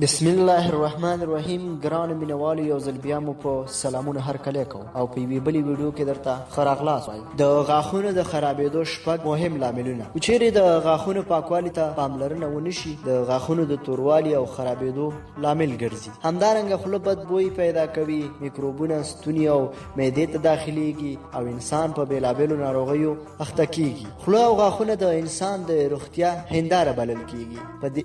بسم الله الرحمن الرحیم. ګران مینوالو یو ځل بیا مو په سلامونه هرکلی کوم او په یوې بلې ویډیو کې درته ښه راغلاست وایم. د غاښونو د خرابېدو شپږ مهم لاملونه. که چیرې د غاښونو پاکوالي ته پاملرنه ونه شي د غاښونو د توروالي او خرابېدو لامل ګرځي. همدارنګه خوله بد بوی پیدا کوي، میکروبونه ستوني او معدې ته داخلیږي او انسان په بېلابېلو ناروغیو اخته کیږي. خوله او غاښونه د انسان د روغتیا هنداره بلل کیږي.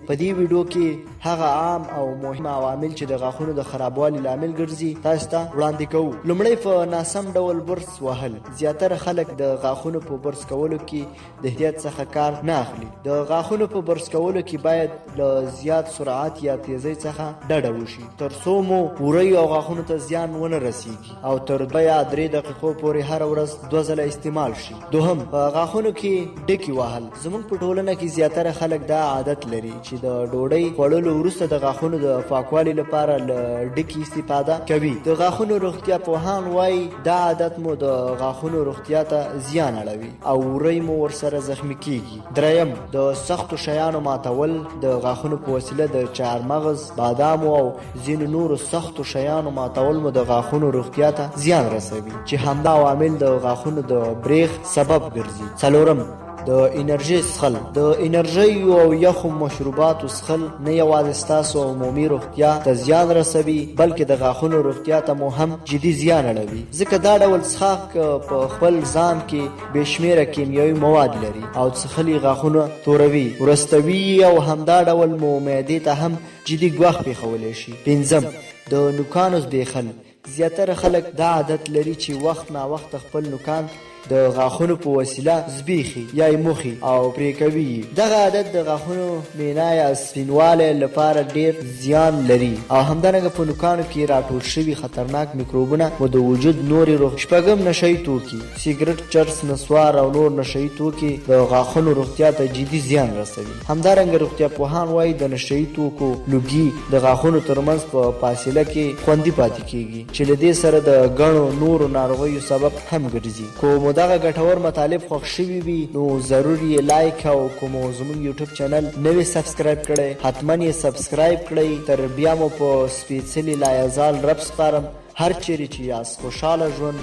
په دې ویډیو کې هغه عام او مهم عوامل چې د غاښونو د خرابوالي لامل ګرځي تاسو ته وړاندې کوو. لومړی په ناسم ډول برس وهل. زیاتره خلک د غاښونو په برس کولو کې د احتیاط څخه کار نه اخلي. د غاښونو په برس کولو کې باید له زیات سرعت یا تیزۍ څخه ډډه وشي تر څو مو وریو او غاښونو ته زیان ونه رسیږي او تر 2 یا 3 دقیقو پورې هره ورځ 2 ځله استعمال شي. دوهم، په غاښونو کې ډکي وهل. زموږ په ټولنه کې زیاتره خلک دا عادت لري چې د ډوډۍ خوړلو وروسته د غاښونو د پاکوالي لپاره له ډکي استفاده کوي. د غاښونو روغتیا پوهان وایي دا عادت مو د غاښونو روغتیا ته زیان اړوي او وری مو ورسره زخمی کیږي. دریم، د سختو شیانو ماتول. د غاښونو په وسیله د چهارمغز، بادامو او ځینو نورو سختو شیانو ماتول مو د غاښونو روغتیا ته زیان رسوي چې همدا عوامل د غاښونو د بریښ سبب ګرځي. څلورم، د انرژي څښل. د انرژي او یخو مشروباتو څښل نه یوازې ستاسو عمومي روغتیا ته زیان رسوي بلکې د غاښونو روغتیا ته مو هم جدي زیان اړوي ځکه دا ډول څښاک په خپل ځان کې بې شمېره کیمیاوي مواد لري او څښلي غاښونه توروي، ورستوي او همدا ډول مو معدې ته هم جدي ګواښ پېښولی شي. پنځم، د نوکانو زبېښل. زیاتره خلک دا عادت لري چې وخت نا وخت خپل نوکان د غاښونو په وسیله زبېښي یا یې موښي او پرې کوي. دغه عادت د غاښونو مینا یا سپینوالي لپاره ډیر زیان لري او همدارنګه په نوکانو کې راټول شوي خطرناک میکروبونه مو د وجود نورې روغ. شپږم، نشهیي توکي. سیګرټ، چرس، نسوار او نور نشهیي توکي د غاښونو روغتیا ته جدي زیان رسوي. همدارنګه روغتیا پوهان وایي د نشهیي توکو لوګي د غاښونو ترمنځ په فاصله کې خوندي پاتې کیږي چې له دې سره د ګڼو نورو ناروغیو سبب هم ګرځي. دغه ګټور مطالب خوښ شوي وي نو ضرور یې لایک او کوم زموږ یوټیوب چینل نوی سبسکرایب کړئ حتما یې سبسکرایب کړئ. تر بیا مو په سپیڅلي لایزال رب سپارم. هر چیرې چې یاست خوشحاله ژوند.